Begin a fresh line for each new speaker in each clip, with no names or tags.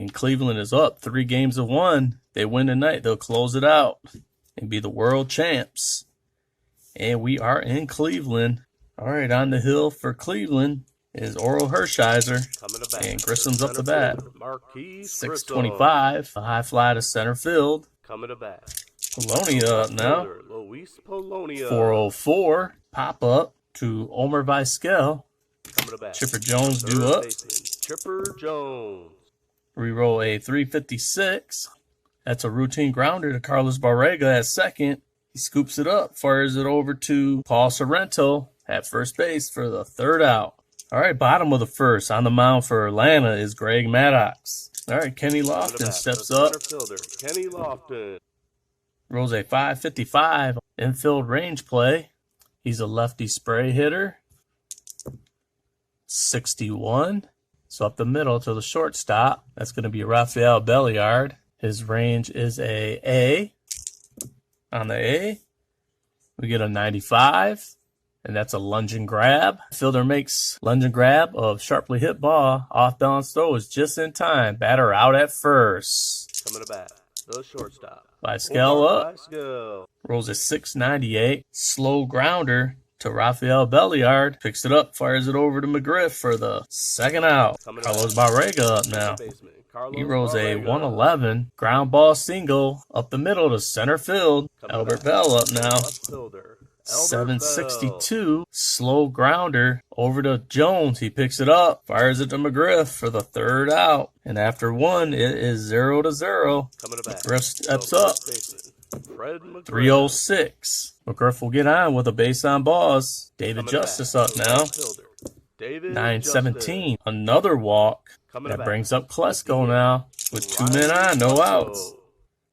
And Cleveland is up 3 games to 1. They win tonight, they'll close it out and be the world champs. And we are in Cleveland. All right, on the hill for Cleveland is Oral Hershiser. And Grissom's up the bat. 625. A high fly to center field. Polonia up now. 404. Pop up to Omer Vizquel. Chipper Jones due up. Reroll a 356. That's a routine grounder to Carlos Barrega at second. He scoops it up, fires it over to Paul Sorrento at first base for the 3rd out. All right, bottom of the 1st. On the mound for Atlanta is Greg Maddox. All right, Kenny Lofton steps up.
Kenny Lofton
Rolls a 555 infield range play. He's a lefty spray hitter. 61. So up the middle to the shortstop. That's going to be Rafael Belliard. His range is a A. On the A, we get a 95, and that's a lunge and grab. Fielder makes lunge and grab of sharply hit ball. Off balance throw is just in time. Batter out at first.
coming to bat. The shortstop.
Vizquel up.
Vizquel.
Rolls a 698. Slow grounder to Rafael Belliard. Picks it up, fires it over to McGriff for the 2nd out. Carlos Barrega up now. He rolls a 111. Ground ball single up the middle to center field. Albert Bell up now. 762. Slow grounder over to Jones. He picks it up, fires it to McGriff for the 3rd out. And after 1, it is 0-0. McGriff steps up. 306. McGriff will get on with a base on balls. David Justice up now. 917. Another walk. That brings up Klesko now with 2 men on, no outs.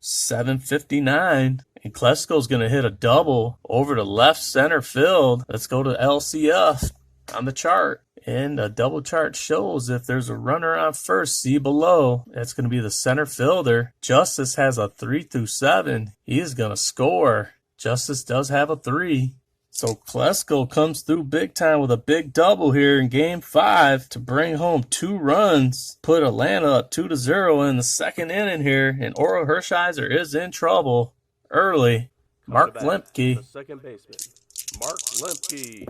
759. And Klesko's going to hit a double over to left center field. Let's go to LCF on the chart. And the double chart shows if there's a runner on first, see below. That's going to be the center fielder. Justice has a 3-7. He is going to score. Justice does have a 3. So Klesko comes through big time with a big double here in Game 5 to bring home 2 runs. Put Atlanta up 2-0 in the 2nd inning here. And Oral Hershiser is in trouble early. Mark Lemke.
Second baseman. Mark Lemke.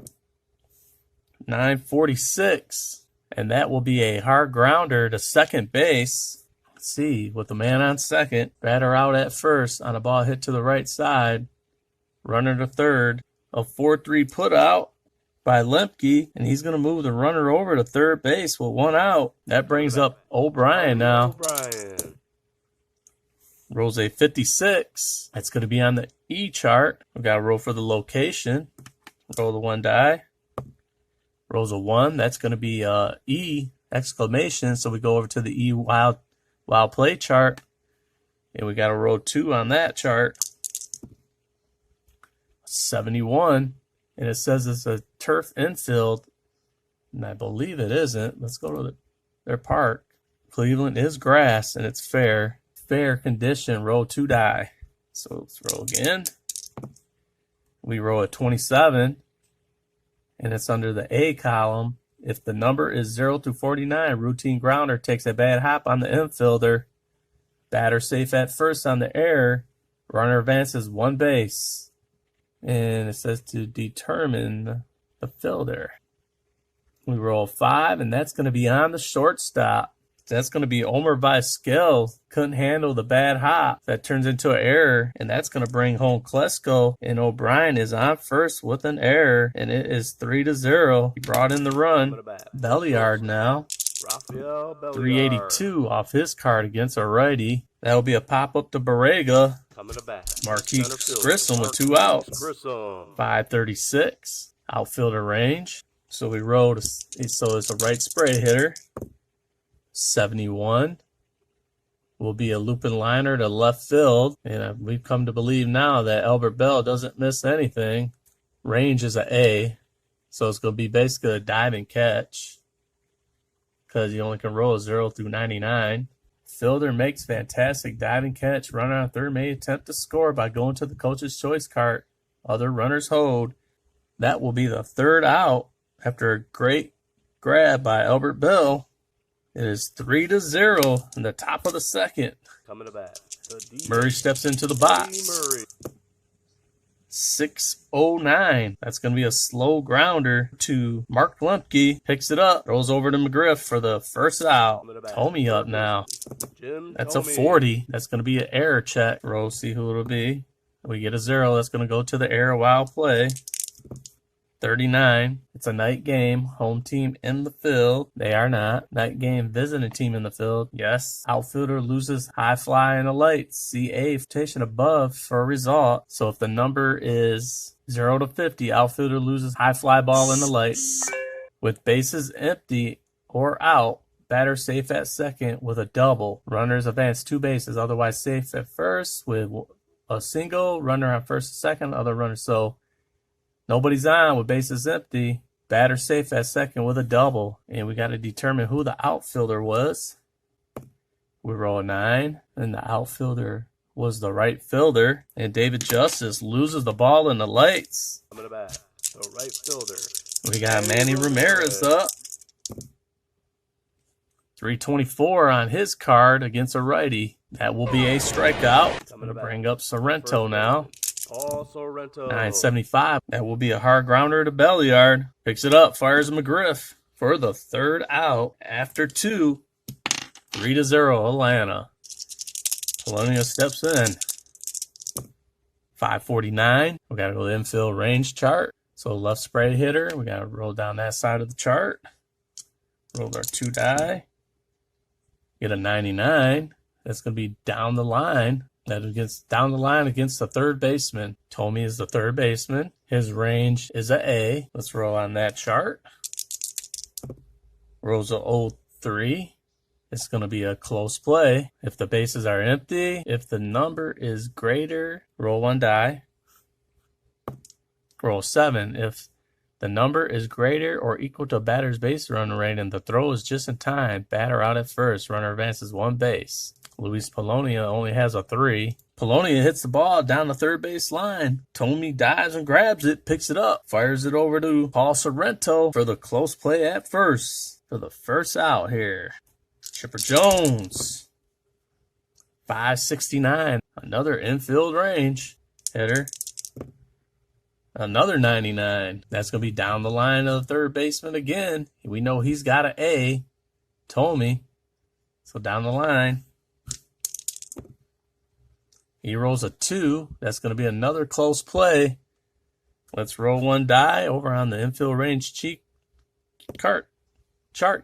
946. And that will be a hard grounder to second base. Let's see, with the man on second. Batter out at first on a ball hit to the right side. Runner to third. A 4-3 put out by Lemke, and he's going to move the runner over to third base with 1 out. That brings up O'Brien now. Rolls a 56. That's going to be on the E chart. We've got to roll for the location. Roll the 1 die. Rolls a 1. That's going to be E exclamation. So we go over to the E wild play chart. And we got to roll 2 on that chart. 71, and it says it's a turf infield, and I believe it isn't. Let's go to their park. Cleveland is grass, and it's fair condition. Roll 2 die. So let's roll again. We roll a 27, and it's under the A column. If the number is 0-49, routine grounder takes a bad hop on the infielder. Batter safe at first on the error. Runner advances 1 base. And it says to determine the fielder. We roll 5, and that's going to be on the shortstop. That's going to be Omer Vizquel. Couldn't handle the bad hop. That turns into an error, and that's going to bring home Klesko. And O'Brien is on first with an error, and it is 3-0. He brought in the run. Belliard now. 382 off his card against a righty. That'll be a pop-up to Barrega. Marquis Grissom with 2 outs. 536. Outfielder range. So we rolled. So it's a right spray hitter. 71. Will be a looping liner to left field. And we've come to believe now that Albert Bell doesn't miss anything. Range is a A. So it's going to be basically a diving catch. Because you only can roll a 0-99. Fielder makes fantastic diving catch. Runner on third may attempt to score by going to the coach's choice cart. Other runners hold. That will be the 3rd out after a great grab by Albert Bell. It is 3-0 in the top of the second.
Coming to bat, the DH,
Murray steps into the
Eddie
box.
Murray.
6-0-9. That's going to be a slow grounder to Mark Lemke. Picks it up. Throws over to McGriff for the first out. Tomey up now. That's a 40. That's going to be an error check. We'll see who it'll be. We get a 0. That's going to go to the error while play. 39. It's a night game. Home team in the field. They are not. Night game visiting team in the field. Yes. Outfielder loses high fly in the lights. See A rotation above for a result. So if the number is 0 to 50, outfielder loses high fly ball in the lights. With bases empty or out, batter safe at second with a double. Runners advance 2 bases. Otherwise safe at first with a single. Runner on first and second. Other runner. So nobody's on with bases empty. Batter safe at second with a double. And we got to determine who the outfielder was. We roll a 9. And the outfielder was the right fielder. And David Justice loses the ball in the lights.
Coming to bat, the right fielder.
We got Manny Ramirez up. 324 on his card against a righty. That will be a strikeout. It's going to bring up Sorrento now.
Paul Sorrento.
975. That will be a hard grounder to Belliard. Picks it up, fires McGriff for the third out after 2. 3-0 Atlanta. Polonia steps in. 549. We got to go to the infield range chart. So left spray hitter. We got to roll down that side of the chart. Roll our 2 die. Get a 99. That's going to be down the line. That against down the line against the third baseman. Tomey is the third baseman. His range is a A. Let's roll on that chart. Rolls a 03. It's going to be a close play. If the bases are empty, if the number is greater, roll 1 die. Roll 7. If the number is greater or equal to batter's base running rate and the throw is just in time, batter out at first, runner advances 1 base. Luis Polonia only has a 3. Polonia hits the ball down the third base line. Tomey dives and grabs it, picks it up, fires it over to Paul Sorrento for the close play at first. For the first out here. Chipper Jones. 569. Another infield range hitter. Another 99. That's going to be down the line of the third baseman again. We know he's got an A. Tomey. So down the line. He rolls a 2. That's going to be another close play. Let's roll 1 die over on the infield range chart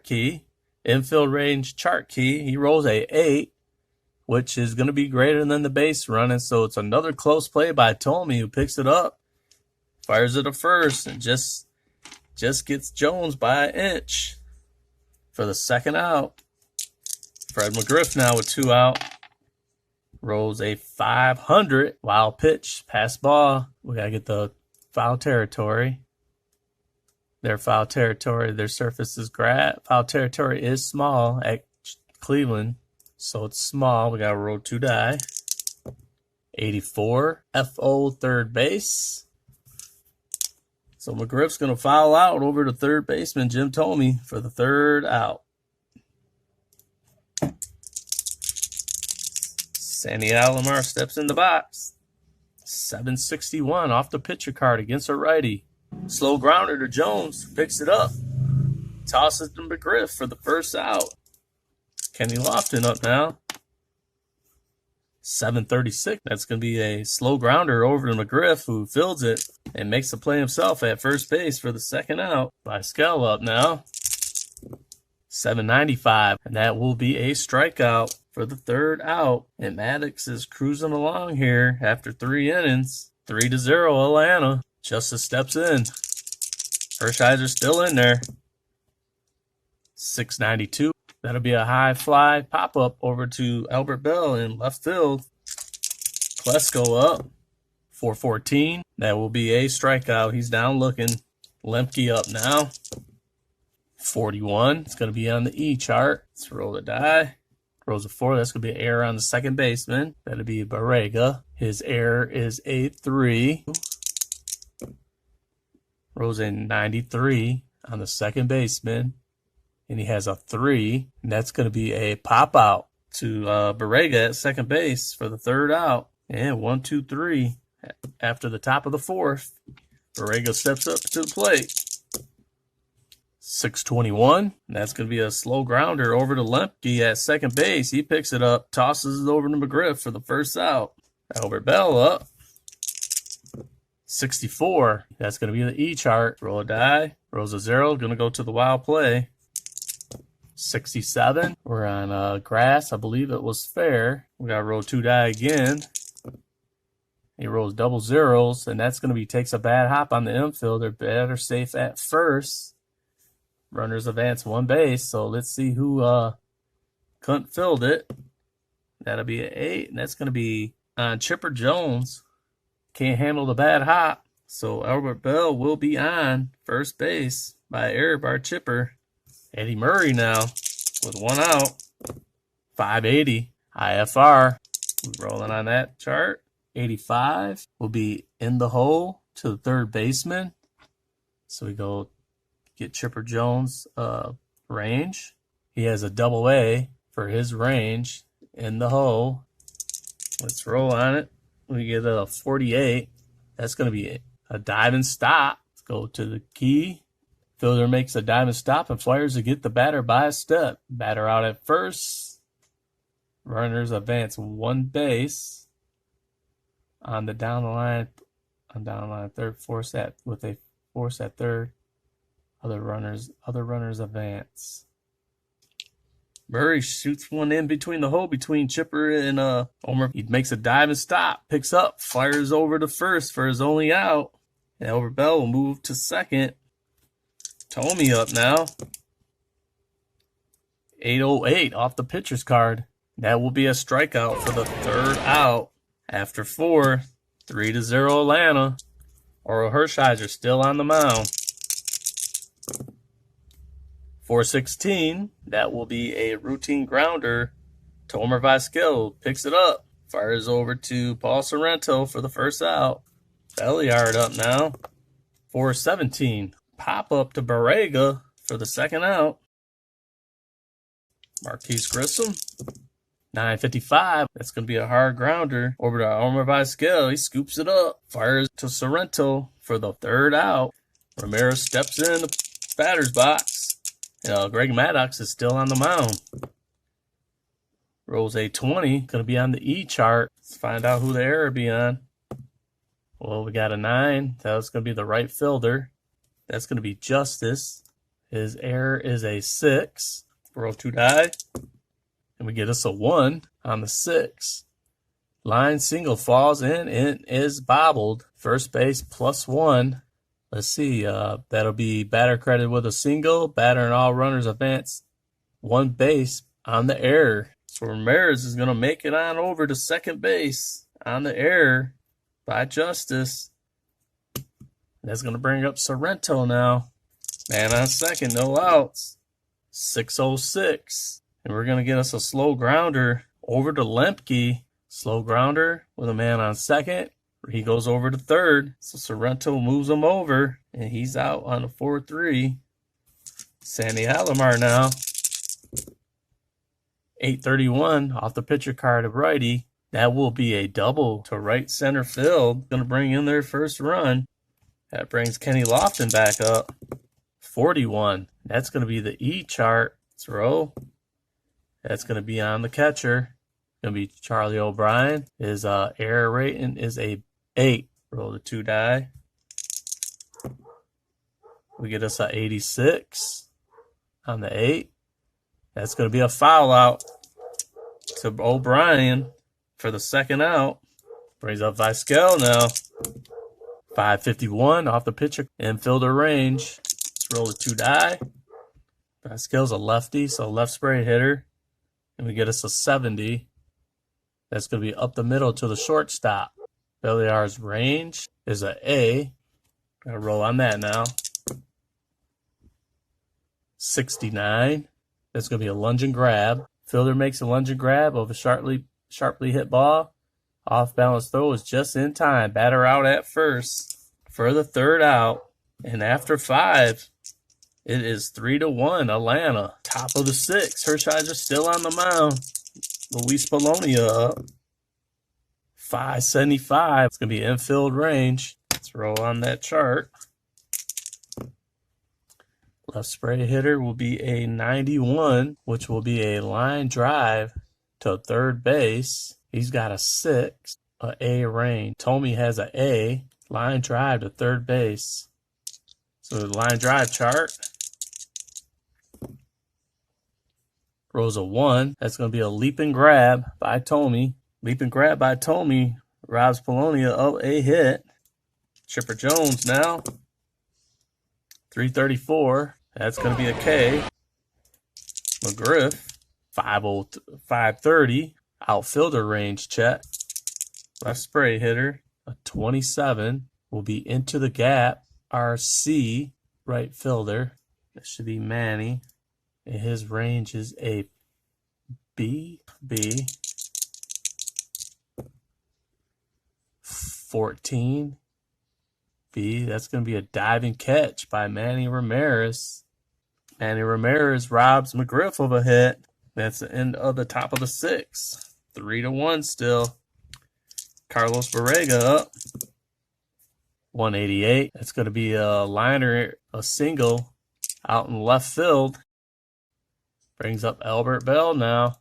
key. Infield range chart key. He rolls a 8, which is going to be greater than the base running. So it's another close play by Tomey, who picks it up, fires it to first, and just gets Jones by an inch for the second out. Fred McGriff now with 2 out. Rolls a 500. Wild pitch. Pass ball. We got to get the foul territory. Their foul territory. Their surface is grass. Foul territory is small at Cleveland. So it's small. We got to roll 2 die. 84. FO third base. So McGriff's going to foul out over to third baseman Jim Tomey for the third out. Sandy Alomar steps in the box. 761 off the pitcher card against a righty. Slow grounder to Jones. Picks it up. Tosses to McGriff for the first out. Kenny Lofton up now. 736. That's going to be a slow grounder over to McGriff, who fields it and makes the play himself at first base for the second out. Vizquel up now. 795. And that will be a strikeout for the third out. And Maddox is cruising along here after 3 innings. 3-0 Atlanta. Justice steps in. Hershiser's still in there. 692. That'll be a high fly pop-up over to Albert Bell in left field. Klesko up. 414. That will be a strikeout. He's down looking. Lemke up now. 41. It's going to be on the E chart. Let's roll the die. Rolls a 4. That's going to be an error on the second baseman. That'll be Barrega. His error is a 3. Rolls a 93 on the second baseman. and he has a 3, and that's going to be a pop out to Borrega at second base for the third out. And 1, 2, 3 after the top of the fourth. Borrega steps up to the plate. 621. That's going to be a slow grounder over to Lemke at second base. He picks it up, tosses it over to McGriff for the first out. Albert Bell up. 64. That's going to be the E chart. Roll a die. Rolls a 0. Going to go to the wild play. 67. We're on grass. I believe it was fair. We got to roll 2 die again. He rolls double zeros, and that's going to be takes a bad hop on the infielder. Better safe at first. Runners advance 1 base, so let's see who couldn't filled it. That'll be an 8, and that's going to be on Chipper Jones. Can't handle the bad hop, so Albert Bell will be on first base by error by Chipper. Eddie Murray now with 1 out. 580 IFR. We're rolling on that chart. 85 will be in the hole to the third baseman. So we go get Chipper Jones range. He has a double A for his range in the hole. Let's roll on it. We get a 48. That's going to be a dive and stop. Let's go to the key. Fielder makes a dive and stop and fires to get the batter by a step. Batter out at first. Runners advance 1 base. On the down the line third, force at with a force at third. Other runners advance. Murray shoots one in between the hole between Chipper and Homer. He makes a dive and stop, picks up, fires over to first for his only out. And Albert Bell will move to second. Tomey up now. 808 off the pitcher's card. That will be a strikeout for the third out. After 4, 3-0 Atlanta. Oral Hershiser still on the mound. 416, that will be a routine grounder. Tomer Vizquel picks it up, fires over to Paul Sorrento for the first out. Belliard up now. 417, pop up to Borrega for the second out. Marquise Grissom. 955, that's going to be a hard grounder over to Omar Vizquel. He scoops it up, fires to Sorrento for the third out. Ramirez steps in the batter's box. Greg Maddox is still on the mound. Rolls a 20, going to be on the E chart. Let's find out who the error be on. Well, we got a 9. That's going to be the right fielder. That's going to be Justice. His error is a 6. Roll 2 die. And we get us a 1 on the 6. Line single falls in and is bobbled. First base +1. Let's see. That'll be batter credited with a single. Batter and all runners advance 1 base on the error. So Ramirez is going to make it on over to second base on the error by Justice. That's going to bring up Sorrento now. Man on second, no outs. 606. And we're going to get us a slow grounder over to Lemke. Slow grounder with a man on second. He goes over to third. So Sorrento moves him over. And he's out on a 4-3. Sandy Alomar now. 831 off the pitcher card of righty. That will be a double to right center field. Going to bring in their first run. That brings Kenny Lofton back up. 41. That's going to be the E chart. Let's roll. That's going to be on the catcher. Going to be Charlie O'Brien. His error rating is a 8. Roll the 2 die. We get us a 86 on the 8. That's going to be a foul out to O'Brien for the second out. Brings up Vizquel now. 551 off the pitcher infielder range. Let's roll the 2 die. Vizquel's a lefty, so left spray hitter. And we get us a 70. That's going to be up the middle to the shortstop. Belliard's range is a A. Gonna roll on that now. 69. That's going to be a lunge and grab. Fielder makes a lunge and grab of a sharply hit ball. Off balance throw is just in time. Batter out at first for the third out. And after 5, It is 3-1, Atlanta. Top of the 6. Hershiser still on the mound. Luis Polonia up. 575. It's going to be infield range. Let's roll on that chart. Left spray hitter will be a 91, which will be a line drive to third base. He's got a 6, a A range. Tommy has a A, line drive to third base. So the line drive chart. Rolls a 1. That's going to be a leap and grab by Tommy. Leap and grab by Tommy robs Polonia of a hit. Chipper Jones now. 334. That's going to be a K. McGriff. 530. Outfielder range check. Left spray hitter. A 27. Will be into the gap. RC. Right fielder. That should be Manny. And his range is a B. 14. B. That's going to be a diving catch by Manny Ramirez. Manny Ramirez robs McGriff of a hit. That's the end of the top of the 6. 3-1 still. Carlos Barrega up. 188. That's going to be a liner, a single out in left field. Brings up Albert Bell now.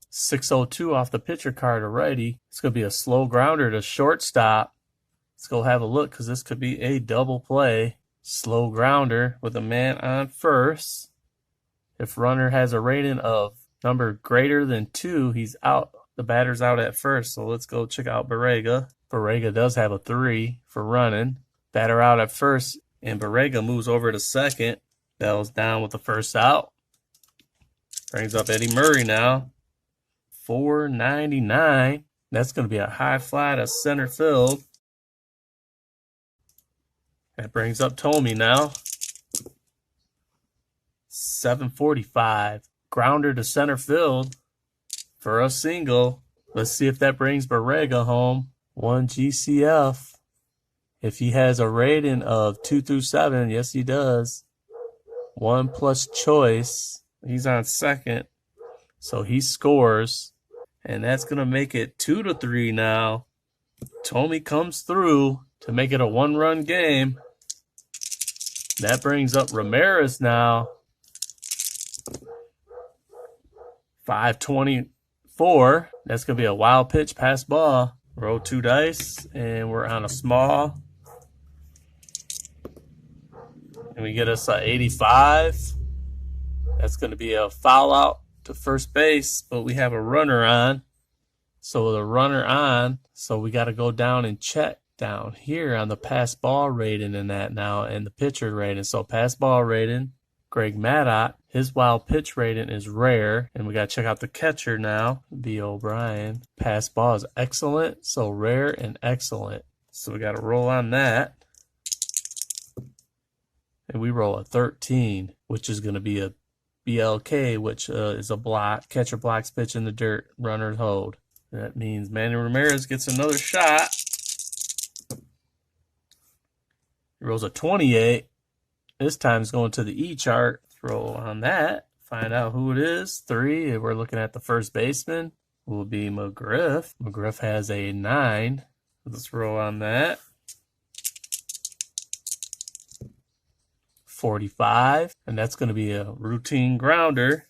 602 off the pitcher card to righty. It's going to be a slow grounder to shortstop. Let's go have a look because this could be a double play. Slow grounder with a man on first. If runner has a rating of number greater than 2, he's out. The batter's out at first. So let's go check out Barrega. Barrega does have a 3 for running. Batter out at first, and Barrega moves over to second. Bell's down with the first out. Brings up Eddie Murray now. 499. That's going to be a high fly to center field. That brings up Tommy now. 745. Grounder to center field for a single. Let's see if that brings Barrega home. 1 GCF. If he has a rating of 2 through 7, yes he does. 1 plus choice. He's on second. So he scores. And that's going to make it 2-3 now. Tommy comes through to make it a 1-run game. That brings up Ramirez now. 524. That's going to be a wild pitch pass ball. Roll 2 dice. And we're on a small. And we get us a 85. That's going to be a foul out to first base, but we have a runner on. So with a runner on, so we got to go down and check down here on the pass ball rating and that now, and the pitcher rating. So pass ball rating, Greg Maddox, his wild pitch rating is rare, and we got to check out the catcher now, B. O'Brien. Pass ball is excellent, so rare and excellent. So we got to roll on that. And we roll a 13, which is going to be a BLK, which is a block. Catcher blocks pitch in the dirt, runners hold. That means Manny Ramirez gets another shot. He rolls a 28. This time it's going to the E chart. Roll on that. Find out who it is. 3. We're looking at the first baseman. Will be McGriff. McGriff has a 9. Let's roll on that. 45, and that's going to be a routine grounder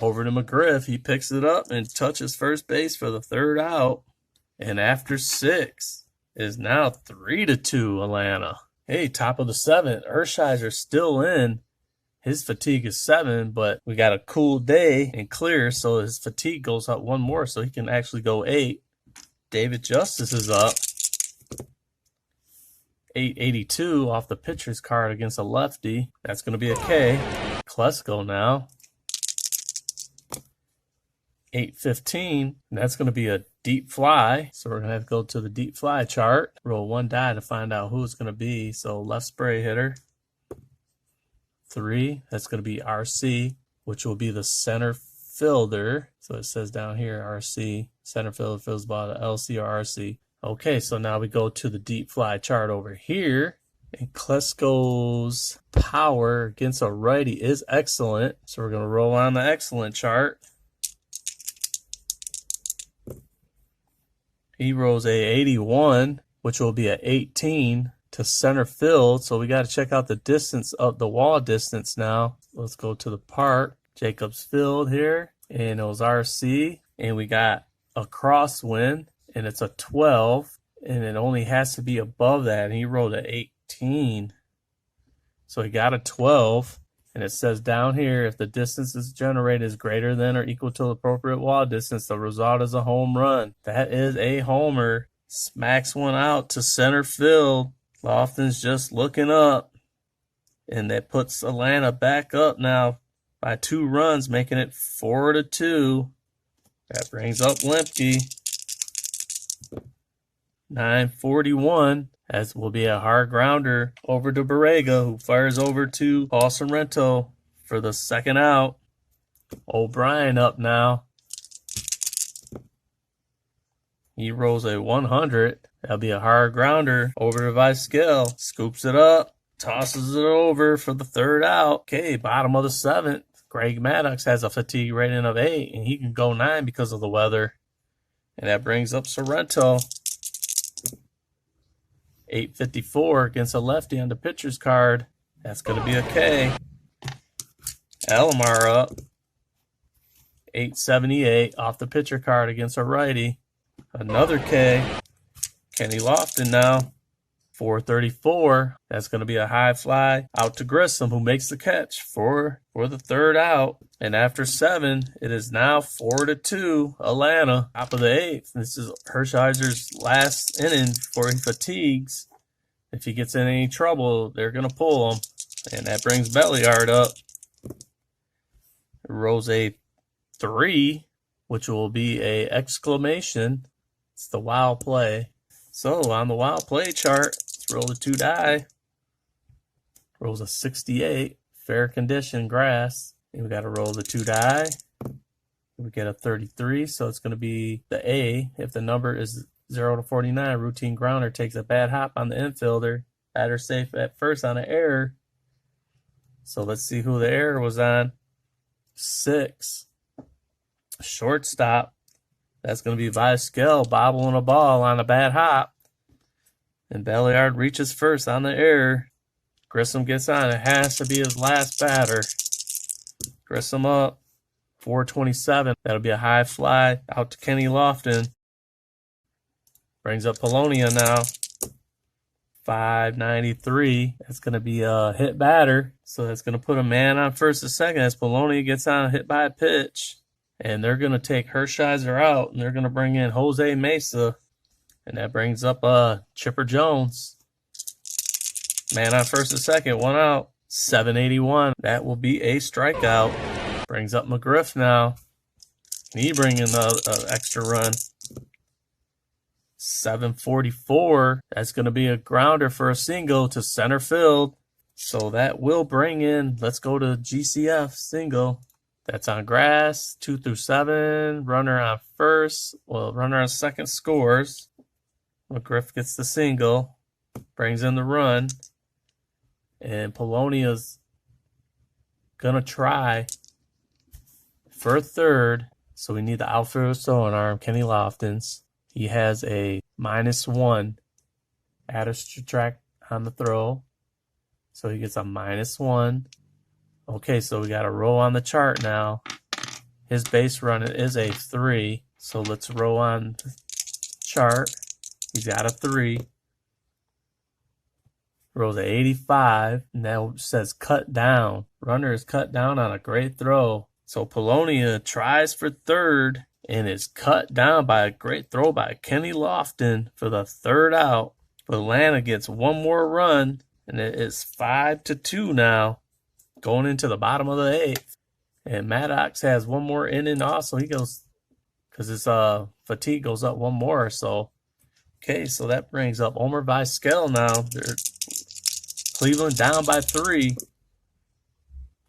over to McGriff. He picks it up and touches first base for the 3rd out. And after 6 is now 3-2 Atlanta. Hey, top of the 7th. Hershiser still in. His fatigue is 7, but we got a cool day and clear, so his fatigue goes up 1 more, so he can actually go 8. David Justice is up. 882 off the pitcher's card against a lefty. That's going to be a K. Klesko now. 815. That's going to be a deep fly. So we're going to have to go to the deep fly chart. Roll 1 die to find out who it's going to be. So left spray hitter. 3. That's going to be RC, which will be the center fielder. So it says down here RC. Center fielder fills ball to LC or RC. Okay, so now we go to the deep fly chart over here. And Klesko's power against a righty is excellent. So we're going to roll on the excellent chart. He rolls a 81, which will be a 18 to center field. So we got to check out the distance of the wall distance now. Let's go to the park. Jacobs Field here. And it was RC. And we got a crosswind. And it's a 12. And it only has to be above that. And he rolled an 18. So he got a 12. And it says down here, if the distance is generated is greater than or equal to the appropriate wall distance, the result is a home run. That is a homer. Smacks one out to center field. Lofton's just looking up. And that puts Atlanta back up now by 2 runs, making it 4-2. That brings up Lemke. 9:41. As will be a hard grounder over to Borrega, who fires over to Paul Sorrento for the second out. O'Brien up now. He rolls a 100. That'll be a hard grounder over to Vizquel. Scoops it up, tosses it over for the third out. Okay, bottom of the 7th. Greg Maddux has a fatigue rating of 8, and he can go 9 because of the weather. And that brings up Sorrento. 854 against a lefty on the pitcher's card. That's going to be a K. Alomar up. 878 off the pitcher card against a righty. Another K. Kenny Lofton now. 434. That's going to be a high fly out to Grissom, who makes the catch for the third out. And after 7, it is now 4-2 Atlanta. Top of the 8th. This is Hershiser's last inning before he fatigues. If he gets in any trouble, they're going to pull him. And that brings Belliard up. Rolls a 3, which will be a exclamation. It's the wild play. So on the wild play chart, let's roll the 2 die. Rolls a 68, fair condition grass. And we got to roll the 2 die. We get a 33, so it's going to be the A. If the number is 0-49, routine grounder takes a bad hop on the infielder. Batter safe at first on an error. So let's see who the error was on. 6. Shortstop. That's going to be Vizquel bobbling a ball on a bad hop. And Belliard reaches first on the error. Grissom gets on. It has to be his last batter. Grissom up. 427. That'll be a high fly out to Kenny Lofton. Brings up Polonia now. 593. That's going to be a hit batter. So that's going to put a man on first and second as Polonia gets on hit by a pitch. And they're going to take Hershiser out, and they're going to bring in Jose Mesa. And that brings up Chipper Jones. Man on first and second, 1 out. 781. That will be a strikeout. Brings up McGriff now. He bringing an extra run. 744. That's going to be a grounder for a single to center field. So that will bring in, let's go to GCF single. That's on grass, 2 through 7. Runner on first. Well, runner on second scores. McGriff gets the single. Brings in the run. And Polonia's going to try for third. So we need the outfielder throwing arm, Kenny Lofton's. He has a -1 adder subtract on the throw. So he gets a -1. Okay, so we got a row on the chart now. His base run is a 3. So let's row on the chart. He's got a 3. Rolls a 85. Now says cut down. Runner is cut down on a great throw. So Polonia tries for third and is cut down by a great throw by Kenny Lofton for the third out. Atlanta gets one more run, and it is 5-2 now, going into the bottom of the 8th. And Maddox has one more inning also. He goes, because his fatigue goes up one more. So, okay, so that brings up Omar Vizquel now. They're Cleveland down by 3.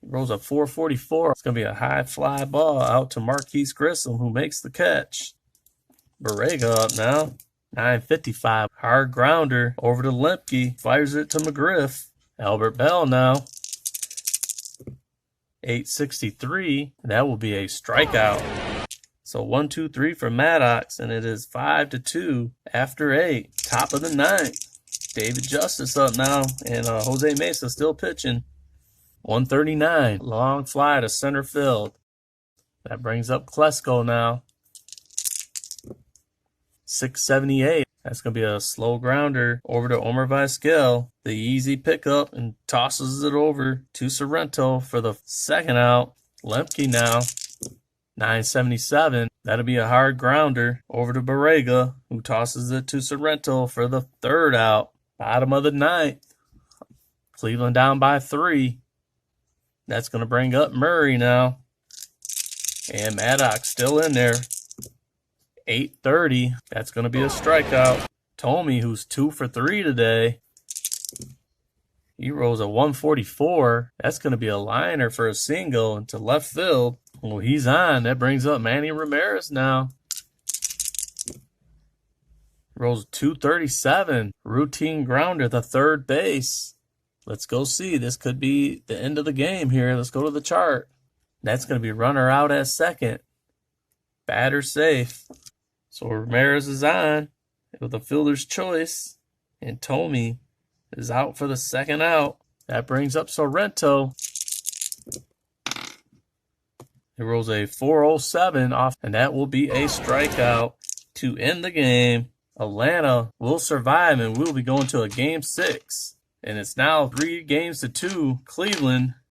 Rolls a 444. It's going to be a high fly ball out to Marquise Grissom, who makes the catch. Borrega up now. 955. Hard grounder over to Lemke. Fires it to McGriff. Albert Bell now. 863. That will be a strikeout. So 1-2-3 for Maddox, and it is 5-2 after 8. Top of the 9th. David Justice up now, and Jose Mesa still pitching. 139. Long fly to center field. That brings up Klesko now. 678. That's going to be a slow grounder over to Omar Vizquel. The easy pickup and tosses it over to Sorrento for the second out. Lemke now. 977. That'll be a hard grounder over to Barrega, who tosses it to Sorrento for the third out. Bottom of the 9th. Cleveland down by 3. That's going to bring up Murray now. And Maddox still in there. 830. That's going to be a strikeout. Tomey, who's 2 for 3 today. He rolls a 144. That's going to be a liner for a single into left field. Well, he's on. That brings up Manny Ramirez now. Rolls 237. Routine grounder to third base. Let's go see. This could be the end of the game here. Let's go to the chart. That's going to be runner out at second. Batter safe. So Ramirez is on with a fielder's choice. And Tomey is out for the second out. That brings up Sorrento. It rolls a 407 off, and that will be a strikeout to end the game. Atlanta will survive, and we'll be going to a game 6. And it's now 3-2. Cleveland